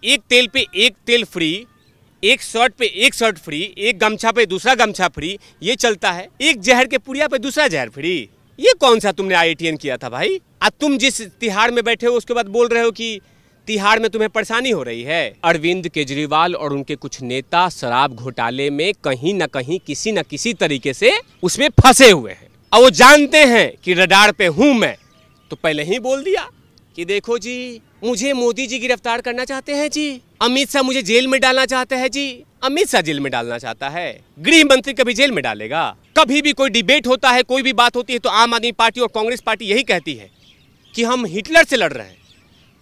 एक तेल पे एक तेल फ्री, एक शर्ट पे एक शर्ट फ्री, एक गमछा पे दूसरा गमछा फ्री, ये चलता है। एक जहर के पुड़िया पे दूसरा जहर फ्री। ये कौन सा तुमने IATN किया था भाई? अब तुम जिस तिहाड़ में बैठे हो उसके बाद बोल रहे हो कि तिहाड़ में तुम्हें परेशानी हो रही है। अरविंद केजरीवाल और उनके कुछ नेता शराब घोटाले में कहीं न कहीं किसी न किसी तरीके से उसमें फंसे हुए हैं और वो जानते हैं कि रडार पे हूं मैं, तो पहले ही बोल दिया कि देखो जी, मुझे मोदी जी गिरफ्तार करना चाहते हैं जी, अमित शाह मुझे जेल में डालना चाहते हैं जी। अमित शाह जेल में डालना चाहता है? गृह मंत्री कभी जेल में डालेगा? कभी भी कोई डिबेट होता है, कोई भी बात होती है तो आम आदमी पार्टी और कांग्रेस पार्टी यही कहती है कि हम हिटलर से लड़ रहे हैं,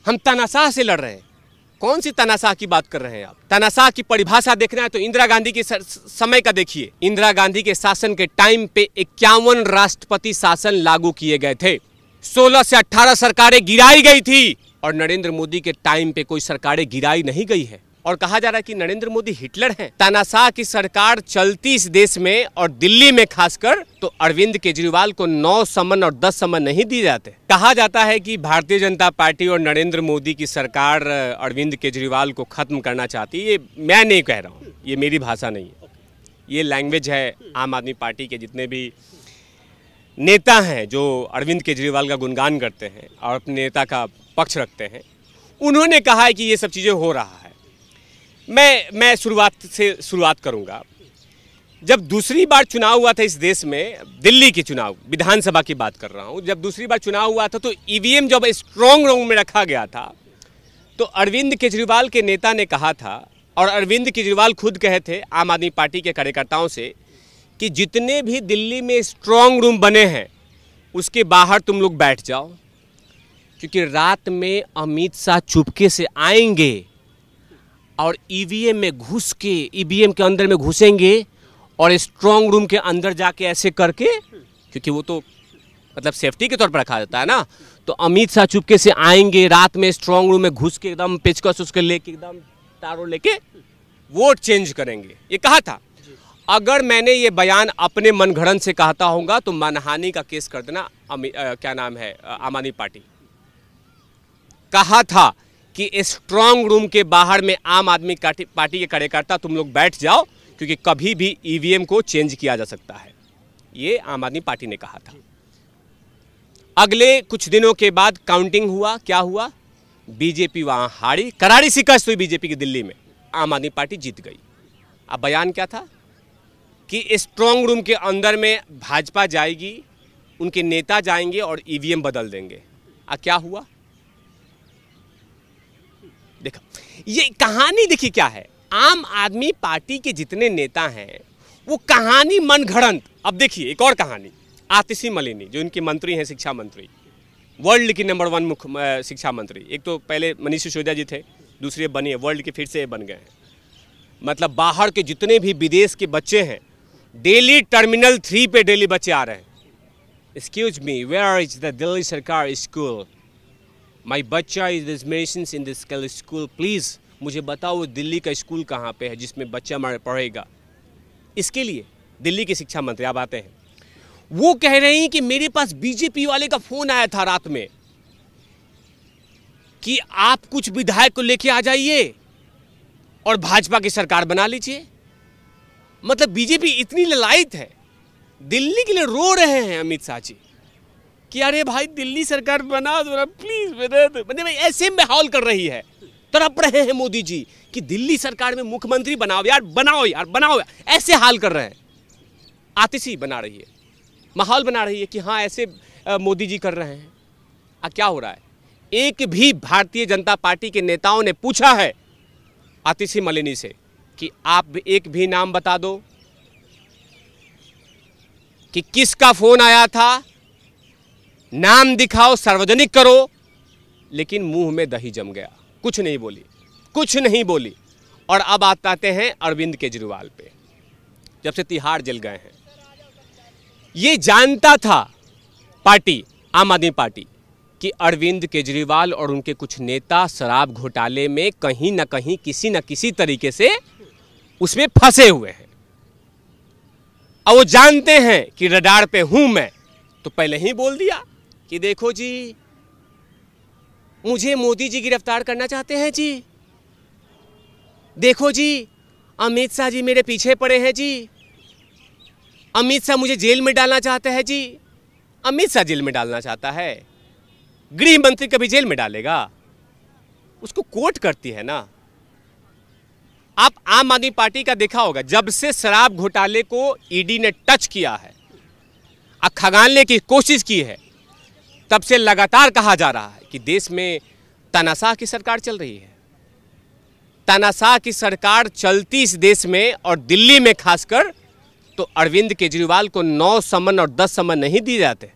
हम तानाशाह से लड़ रहे हैं। कौन सी तानाशाह की बात कर रहे हैं आप? तानाशाह की परिभाषा देखना है तो इंदिरा गांधी के समय का देखिए। इंदिरा गांधी के शासन के टाइम पे 51 राष्ट्रपति शासन लागू किए गए थे, 16 से 18 सरकारें गिराई गई थी और नरेंद्र मोदी के टाइम पे कोई सरकारें गिराई नहीं गई है। और कहा जा रहा है कि नरेंद्र मोदी हिटलर हैं। तानाशाह की सरकार चलती इस देश में और दिल्ली में खासकर, तो अरविंद केजरीवाल को 9 समन और 10 समन नहीं दिए जाते। कहा जाता है कि भारतीय जनता पार्टी और नरेंद्र मोदी की सरकार अरविंद केजरीवाल को खत्म करना चाहती है। ये मैं नहीं कह रहा हूँ, ये मेरी भाषा नहीं है, ये लैंग्वेज है आम आदमी पार्टी के जितने भी नेता हैं जो अरविंद केजरीवाल का गुणगान करते हैं और अपने नेता का पक्ष रखते हैं। उन्होंने कहा है कि ये सब चीज़ें हो रहा है। मैं शुरुआत करूंगा। जब दूसरी बार चुनाव हुआ था इस देश में, दिल्ली के चुनाव, विधानसभा की बात कर रहा हूं, जब दूसरी बार चुनाव हुआ था तो EVM जब स्ट्रॉन्ग रूम में रखा गया था तो अरविंद केजरीवाल के नेता ने कहा था, और अरविंद केजरीवाल खुद कहे थे आम आदमी पार्टी के कार्यकर्ताओं से, कि जितने भी दिल्ली में स्ट्रॉन्ग रूम बने हैं उसके बाहर तुम लोग बैठ जाओ, क्योंकि रात में अमित शाह चुपके से आएंगे और EVM में घुस के, EVM के अंदर में घुसेंगे और स्ट्रॉन्ग रूम के अंदर जाके ऐसे करके, क्योंकि वो तो मतलब सेफ्टी के तौर पर रखा जाता है ना, तो अमित शाह चुपके से आएंगे रात में स्ट्रॉन्ग रूम में घुस के एकदम पेचकस उसके लेके एकदम तारों लेके वोट चेंज करेंगे। ये कहा था। अगर मैंने ये बयान अपने मनगढ़ंत से कहता होगा तो मानहानि का केस कर देना क्या नाम है, आम आदमी पार्टी। कहा था कि स्ट्रॉन्ग रूम के बाहर में आम आदमी पार्टी के कार्यकर्ता तुम लोग बैठ जाओ, क्योंकि कभी भी EVM को चेंज किया जा सकता है। ये आम आदमी पार्टी ने कहा था। अगले कुछ दिनों के बाद काउंटिंग हुआ। क्या हुआ? बीजेपी वहां हारी, करारी शिकस्त हुई बीजेपी की दिल्ली में, आम आदमी पार्टी जीत गई। अब बयान क्या था कि स्ट्रॉन्ग रूम के अंदर में भाजपा जाएगी, उनके नेता जाएंगे और EVM बदल देंगे। क्या हुआ? देखो, ये कहानी देखिए क्या है। आम आदमी पार्टी के जितने नेता हैं वो कहानी मनगढ़ंत। अब देखिए एक और कहानी, आतिशी मलिनी जो इनकी मंत्री हैं, शिक्षा मंत्री, वर्ल्ड की नंबर 1 मुख्य शिक्षा मंत्री। एक तो पहले मनीष सिसोदिया जी थे, दूसरे बनी है, वर्ल्ड के फिर से बन गए हैं। मतलब बाहर के जितने भी विदेश के बच्चे हैं, डेली टर्मिनल 3 पे डेली बच्चे आ रहे हैं। Excuse me, where is the Delhi sarkar school? My bachcha is admissions in this school, please मुझे बताओ दिल्ली का स्कूल कहाँ पे है जिसमें बच्चा हमारे पढ़ेगा। इसके लिए दिल्ली के शिक्षा मंत्री आप आते हैं, वो कह रहे हैं कि मेरे पास बीजेपी वाले का फोन आया था रात में कि आप कुछ विधायक को लेके आ जाइए और भाजपा की सरकार बना लीजिए। मतलब बीजेपी इतनी ललायत है, दिल्ली के लिए रो रहे हैं अमित शाह जी कि अरे भाई दिल्ली सरकार बना दो ना प्लीज, मतलब ऐसे माहौल कर रही है, तड़प रहे हैं मोदी जी कि दिल्ली सरकार में मुख्यमंत्री बनाओ यार, बनाओ यार, बनाओ यार, ऐसे हाल कर रहे हैं। आतिशी बना रही है, माहौल बना रही है कि हाँ ऐसे मोदी जी कर रहे हैं। क्या हो रहा है? एक भी भारतीय जनता पार्टी के नेताओं ने पूछा है आतिशी मलिनी से कि आप एक भी नाम बता दो कि किसका फोन आया था, नाम दिखाओ, सार्वजनिक करो। लेकिन मुंह में दही जम गया, कुछ नहीं बोली, कुछ नहीं बोली। और अब आते हैं अरविंद केजरीवाल पे। जब से तिहाड़ जल गए हैं, ये जानता था पार्टी, आम आदमी पार्टी, कि अरविंद केजरीवाल और उनके कुछ नेता शराब घोटाले में कहीं ना कहीं किसी न किसी तरीके से उसमें फंसे हुए हैं और वो जानते हैं कि रडार पे हूं मैं, तो पहले ही बोल दिया कि देखो जी, मुझे मोदी जी गिरफ्तार करना चाहते हैं जी, देखो जी, अमित शाह जी मेरे पीछे पड़े हैं जी, अमित शाह मुझे जेल में डालना चाहते हैं जी। अमित शाह जेल में डालना चाहता है, गृह मंत्री कभी जेल में डालेगा? उसको कोर्ट करती है ना। आप आम आदमी पार्टी का देखा होगा, जब से शराब घोटाले को ईडी ने टच किया है, खंगालने की कोशिश की है, तब से लगातार कहा जा रहा है कि देश में तानाशाह की सरकार चल रही है। तानाशाह की सरकार चलती इस देश में और दिल्ली में खासकर तो अरविंद केजरीवाल को 9 समन और 10 समन नहीं दिए जाते।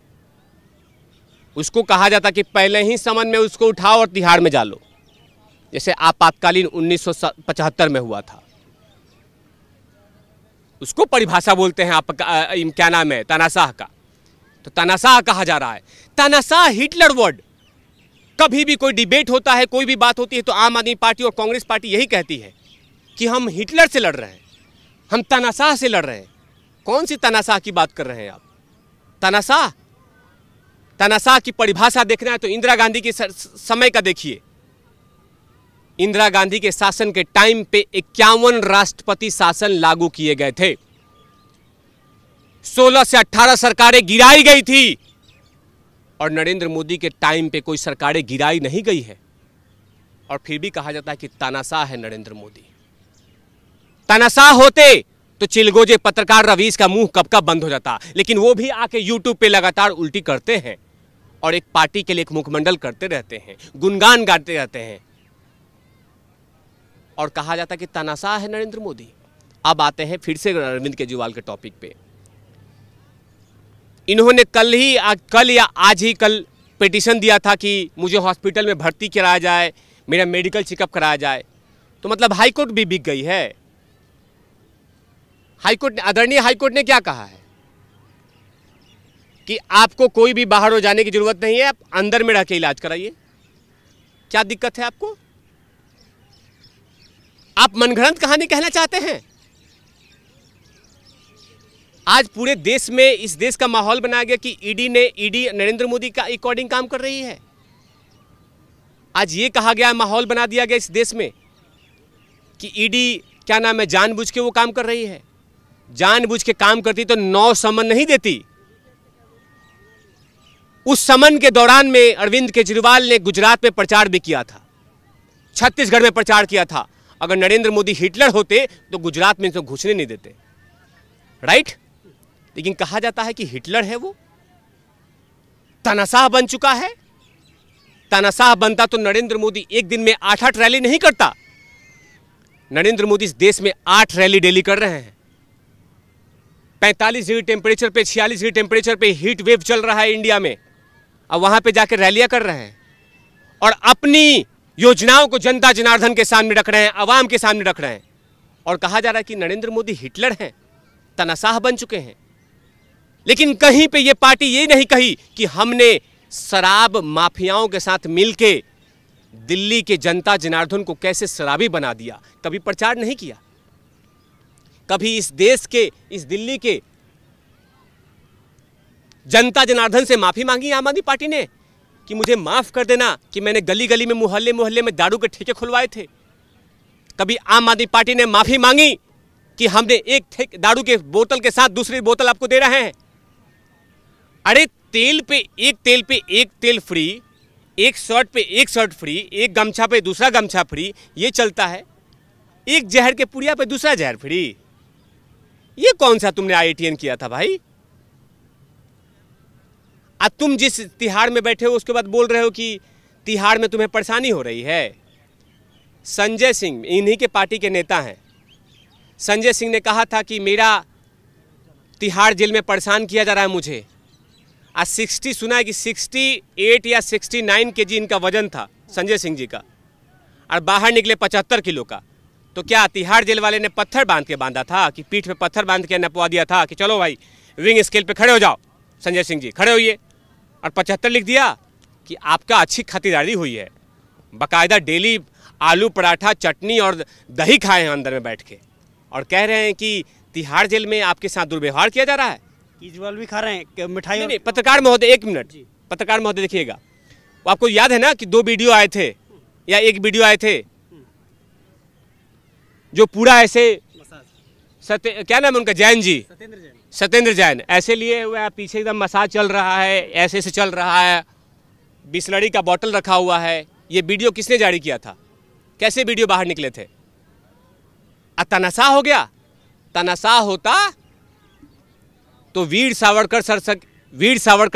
उसको कहा जाता कि पहले ही समन में उसको उठाओ और तिहाड़ में डालो, जैसे आपातकालीन 1975 में हुआ था। उसको परिभाषा बोलते हैं आप, क्या नाम है, तानाशाह का। तो तानाशाह कहा जा रहा है। तानाशाह हिटलर वर्ड। कभी भी कोई डिबेट होता है, कोई भी बात होती है, तो आम आदमी पार्टी और कांग्रेस पार्टी यही कहती है कि हम हिटलर से लड़ रहे हैं, हम तानाशाह से लड़ रहे हैं। कौन सी तानाशाह की बात कर रहे हैं आप? तानाशाह की परिभाषा देखना है तो इंदिरा गांधी के समय का देखिए। इंदिरा गांधी के शासन के टाइम पे 51 राष्ट्रपति शासन लागू किए गए थे, 16 से 18 सरकारें गिराई गई थी, और नरेंद्र मोदी के टाइम पे कोई सरकारें गिराई नहीं गई है, और फिर भी कहा जाता है कि तानाशाह है नरेंद्र मोदी। तानाशाह होते तो चिलगोजे पत्रकार रवीश का मुंह कब का बंद हो जाता, लेकिन वो भी आके यूट्यूब पे लगातार उल्टी करते हैं और एक पार्टी के लिए एक मुखमंडल करते रहते हैं, गुणगान गाते रहते हैं, और कहा जाता है कि तानाशाह है नरेंद्र मोदी। अब आते हैं फिर से अरविंद केजरीवाल के टॉपिक पे। इन्होंने कल या आज ही कल पिटीशन दिया था कि मुझे हॉस्पिटल में भर्ती कराया जाए, मेरा मेडिकल चेकअप कराया जाए। तो मतलब हाईकोर्ट भी बिक गई है। आदरणीय हाईकोर्ट ने क्या कहा है कि आपको कोई भी बाहर हो जाने की जरूरत नहीं है, आप अंदर में रह के इलाज कराइए। क्या दिक्कत है आपको? आप मनगढ़ंत कहानी कहना चाहते हैं? आज पूरे देश में इस देश का माहौल बनाया गया कि ईडी नरेंद्र मोदी का अकॉर्डिंग काम कर रही है। आज ये कहा गया, माहौल बना दिया गया इस देश में कि ईडी क्या नाम है, जानबूझ के वो काम कर रही है। जानबूझ के काम करती तो 9 समन नहीं देती। उस समन के दौरान में अरविंद केजरीवाल ने गुजरात में प्रचार भी किया था, छत्तीसगढ़ में प्रचार किया था। अगर नरेंद्र मोदी हिटलर होते तो गुजरात में इनको घुसने नहीं देते, राइट? लेकिन कहा जाता है कि हिटलर है वो, तानाशाह बन चुका है। तानाशाह बनता तो नरेंद्र मोदी एक दिन में 8-8 रैली नहीं करता। नरेंद्र मोदी इस देश में 8 रैली डेली कर रहे हैं। 45 डिग्री टेम्परेचर पे, 46 डिग्री टेम्परेचर पे हीट वेव चल रहा है इंडिया में, अब वहां पे जाकर रैलियां कर रहे हैं और अपनी योजनाओं को जनता जनार्दन के सामने रख रहे हैं, आवाम के सामने रख रहे हैं। और कहा जा रहा है कि नरेंद्र मोदी हिटलर हैं, तानाशाह बन चुके हैं। लेकिन कहीं पे ये पार्टी ये नहीं कही कि हमने शराब माफियाओं के साथ मिलके दिल्ली के जनता जनार्दन को कैसे शराबी बना दिया, कभी प्रचार नहीं किया। कभी इस देश के, इस दिल्ली के जनता जनार्दन से माफी मांगी आम आदमी पार्टी ने कि मुझे माफ कर देना कि मैंने गली गली में, मोहल्ले मोहल्ले में दारू के ठेके खुलवाए थे? कभी आम आदमी पार्टी ने माफी मांगी कि हमने एक दारू के बोतल के साथ दूसरी बोतल आपको दे रहे हैं? अरे तेल पे एक तेल फ्री, एक शर्ट पे एक शर्ट फ्री, एक गमछा पे दूसरा गमछा फ्री, ये चलता है। एक जहर के पुड़िया पे दूसरा जहर फ्री। ये कौन सा तुमने IATN किया था भाई? आज तुम जिस तिहाड़ में बैठे हो उसके बाद बोल रहे हो कि तिहाड़ में तुम्हें परेशानी हो रही है। संजय सिंह इन्हीं के पार्टी के नेता हैं। संजय सिंह ने कहा था कि मेरा तिहाड़ जेल में परेशान किया जा रहा है मुझे। आज 60 सुना है कि 68 या 69 kg इनका वजन था संजय सिंह जी का, और बाहर निकले 75 किलो का। तो क्या तिहाड़ जेल वाले ने पत्थर बांध के बांधा था कि पीठ पे पत्थर बांध के नपवा दिया था कि चलो भाई विंग स्केल पे खड़े हो जाओ, संजय सिंह जी खड़े होइए, और 75 लिख दिया कि आपका अच्छी खातिरदारी हुई है। बाकायदा डेली आलू पराठा चटनी और दही खाए हैं अंदर में बैठ के, और कह रहे हैं कि तिहाड़ जेल में आपके साथ दुर्व्यवहार किया जा रहा है। केजरीवाल भी खा रहे हैं मिठाई। नहीं, पत्रकार महोदय एक मिनट, पत्रकार महोदय देखिएगा, आपको याद है ना कि 2 वीडियो आए थे या एक वीडियो आए थे? जो पूरा ऐसे क्या नाम है उनका, जैन जी, सत्येंद्र जैन, ऐसे लिए हुए हैं, पीछे एकदम मसाज चल रहा है, ऐसे से चल रहा है, बिस्लरी का बोतल रखा हुआ है। ये वीडियो किसने जारी किया था? कैसे वीडियो बाहर निकले थे? तनाशा हो गया। तनाशा होता तो वीर सावरकर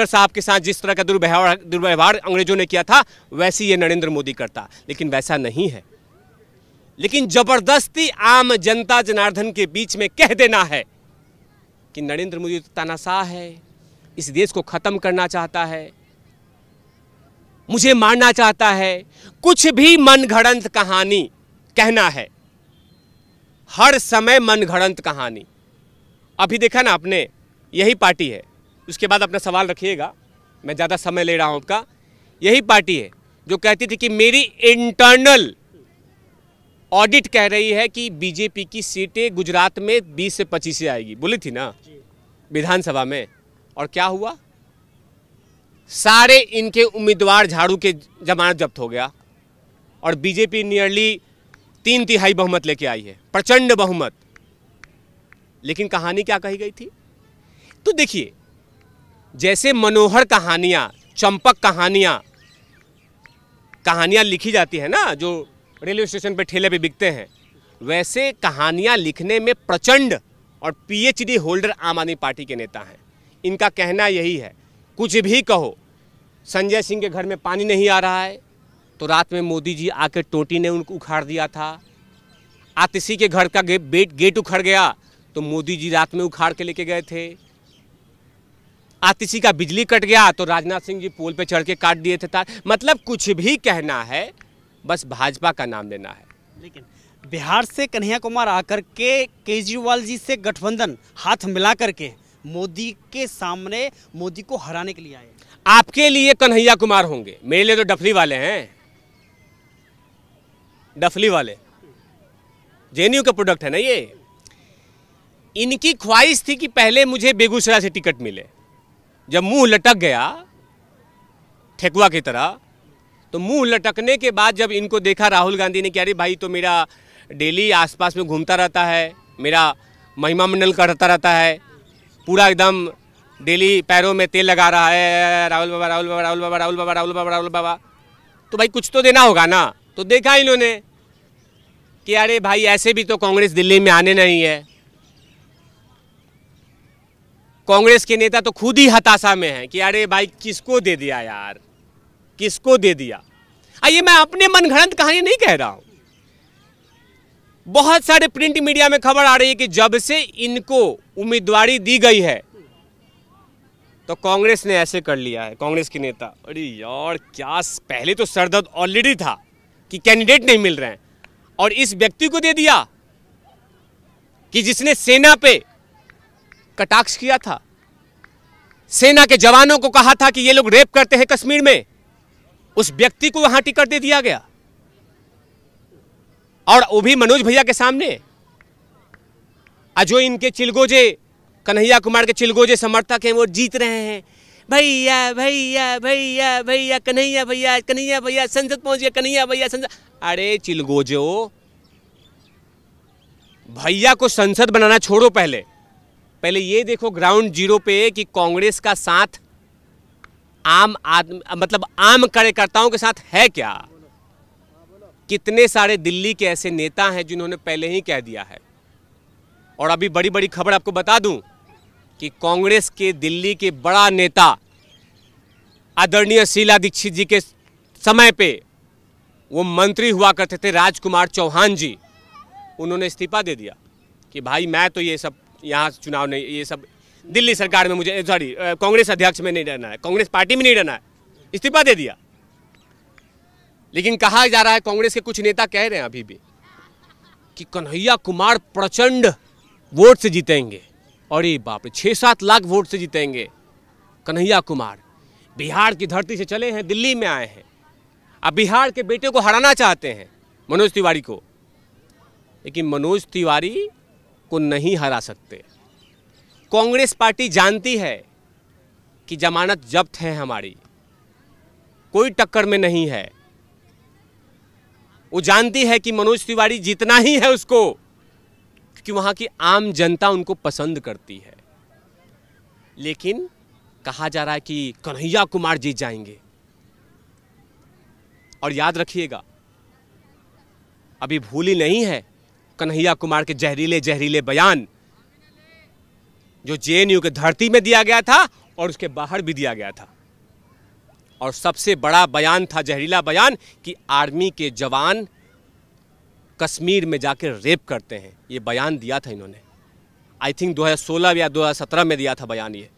साहब के साथ जिस तरह का दुर्व्यवहार अंग्रेजों ने किया था, वैसे ये नरेंद्र मोदी करता, लेकिन वैसा नहीं है। लेकिन जबरदस्ती आम जनता जनार्दन के बीच में कह देना है कि नरेंद्र मोदी तो तानाशाह है, इस देश को खत्म करना चाहता है, मुझे मारना चाहता है, कुछ भी मनगढ़ंत कहानी कहना है, हर समय मनगढ़ंत कहानी। अभी देखा ना आपने, यही पार्टी है, उसके बाद अपना सवाल रखिएगा, मैं ज़्यादा समय ले रहा हूं आपका। यही पार्टी है जो कहती थी कि मेरी इंटरनल ऑडिट कह रही है कि बीजेपी की सीटें गुजरात में 20 से 25 से आएगी, बोली थी ना विधानसभा में। और क्या हुआ? सारे इनके उम्मीदवार झाड़ू के जमानत जब्त हो गया और बीजेपी नियरली 3/3 बहुमत लेके आई है, प्रचंड बहुमत। लेकिन कहानी क्या कही गई थी? तो देखिए, जैसे मनोहर कहानियां, चंपक कहानियां लिखी जाती है ना, जो रेलवे स्टेशन पे ठेले पे बिकते हैं, वैसे कहानियां लिखने में प्रचंड और पीएचडी होल्डर आम आदमी पार्टी के नेता हैं। इनका कहना यही है, कुछ भी कहो, संजय सिंह के घर में पानी नहीं आ रहा है तो रात में मोदी जी आकर टोटी ने उनको उखाड़ दिया था। आतिशी के घर का गेट उखड़ गया तो मोदी जी रात में उखाड़ के लेके गए थे। आतिशी का बिजली कट गया तो राजनाथ सिंह जी पोल पे चढ़ के काट दिए थे तार। मतलब कुछ भी कहना है, बस भाजपा का नाम लेना है। लेकिन बिहार से कन्हैया कुमार आकर के केजरीवाल जी से गठबंधन हाथ मिला करके मोदी के सामने मोदी को हराने के लिए आए। आपके लिए कन्हैया कुमार होंगे, मेरे लिए तो डफली वाले हैं। डफली वाले जेएनयू का प्रोडक्ट है ना ये। इनकी ख्वाहिश थी कि पहले मुझे बेगूसराय से टिकट मिले। जब मुंह लटक गया ठेकुआ की तरह, तो मुंह लटकने के बाद जब इनको देखा राहुल गांधी ने कि अरे भाई तो मेरा डेली आसपास में घूमता रहता है, मेरा महिमा मंडल करता रहता है, पूरा एकदम डेली पैरों में तेल लगा रहा है, राहुल बाबा राहुल बाबा राहुल बाबा राहुल बाबा राहुल बाबा राहुल बाबा, तो भाई कुछ तो देना होगा ना। तो देखा इन्होंने कि अरे भाई ऐसे भी तो कांग्रेस दिल्ली में आने नहीं है। कांग्रेस के नेता तो खुद ही हताशा में हैं कि अरे भाई किसको दे दिया यार, किसको दे दिया। ये मैं अपने मनगढ़ंत कहानी नहीं कह रहा हूं। बहुत सारे प्रिंट मीडिया में खबर आ रही है कि जब से इनको उम्मीदवारी दी गई है तो कांग्रेस ने ऐसे कर लिया है, कांग्रेस के नेता। अरे यार क्या, पहले तो सरदर्द ऑलरेडी था कि कैंडिडेट नहीं मिल रहे हैं, और इस व्यक्ति को दे दिया कि जिसने सेना पे कटाक्ष किया था, सेना के जवानों को कहा था कि ये लोग रेप करते हैं कश्मीर में, उस व्यक्ति को वहां टिकट दे दिया गया, और वो भी मनोज भैया के सामने। जो इनके चिलगोजे, कन्हैया कुमार के चिलगोजे समर्थक हैं, वो जीत रहे हैं, भैया भैया भैया भैया कन्हैया भैया संसद पहुंच गया, कन्हैया भैया संसद। अरे चिलगोजो, भैया को संसद बनाना छोड़ो, पहले ये देखो ग्राउंड जीरो पे कि कांग्रेस का साथ आम आदमी, मतलब आम कार्यकर्ताओं के साथ है क्या। कितने सारे दिल्ली के ऐसे नेता हैं जिन्होंने पहले ही कह दिया है। और अभी बड़ी बड़ी खबर आपको बता दूं कि कांग्रेस के दिल्ली के बड़ा नेता आदरणीय शीला दीक्षित जी के समय पे वो मंत्री हुआ करते थे, राजकुमार चौहान जी, उन्होंने इस्तीफा दे दिया कि भाई मैं तो ये सब यहाँ चुनाव नहीं, ये सब दिल्ली सरकार में मुझे, सॉरी कांग्रेस अध्यक्ष में नहीं रहना है, कांग्रेस पार्टी में नहीं रहना है, इस्तीफा दे दिया। लेकिन कहा जा रहा है, कांग्रेस के कुछ नेता कह रहे हैं अभी भी कि कन्हैया कुमार प्रचंड वोट से जीतेंगे। अरे बाप रे, 6-7 लाख वोट से जीतेंगे कन्हैया कुमार। बिहार की धरती से चले हैं, दिल्ली में आए हैं, अब बिहार के बेटे को हराना चाहते हैं, मनोज तिवारी को। लेकिन मनोज तिवारी को नहीं हरा सकते। कांग्रेस पार्टी जानती है कि जमानत जब्त है हमारी, कोई टक्कर में नहीं है। वो जानती है कि मनोज तिवारी जितना ही है उसको कि वहां की आम जनता उनको पसंद करती है। लेकिन कहा जा रहा है कि कन्हैया कुमार जीत जाएंगे। और याद रखिएगा, अभी भूली नहीं है कन्हैया कुमार के जहरीले जहरीले बयान जो जेएनयू के धरती में दिया गया था और उसके बाहर भी दिया गया था। और सबसे बड़ा बयान था, जहरीला बयान, कि आर्मी के जवान कश्मीर में जाकर रेप करते हैं। ये बयान दिया था इन्होंने, आई थिंक 2016 या 2017 में दिया था बयान ये।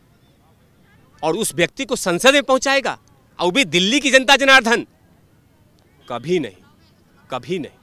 और उस व्यक्ति को संसद में पहुंचाएगा, और भी दिल्ली की जनता जनार्दन। कभी नहीं, कभी नहीं।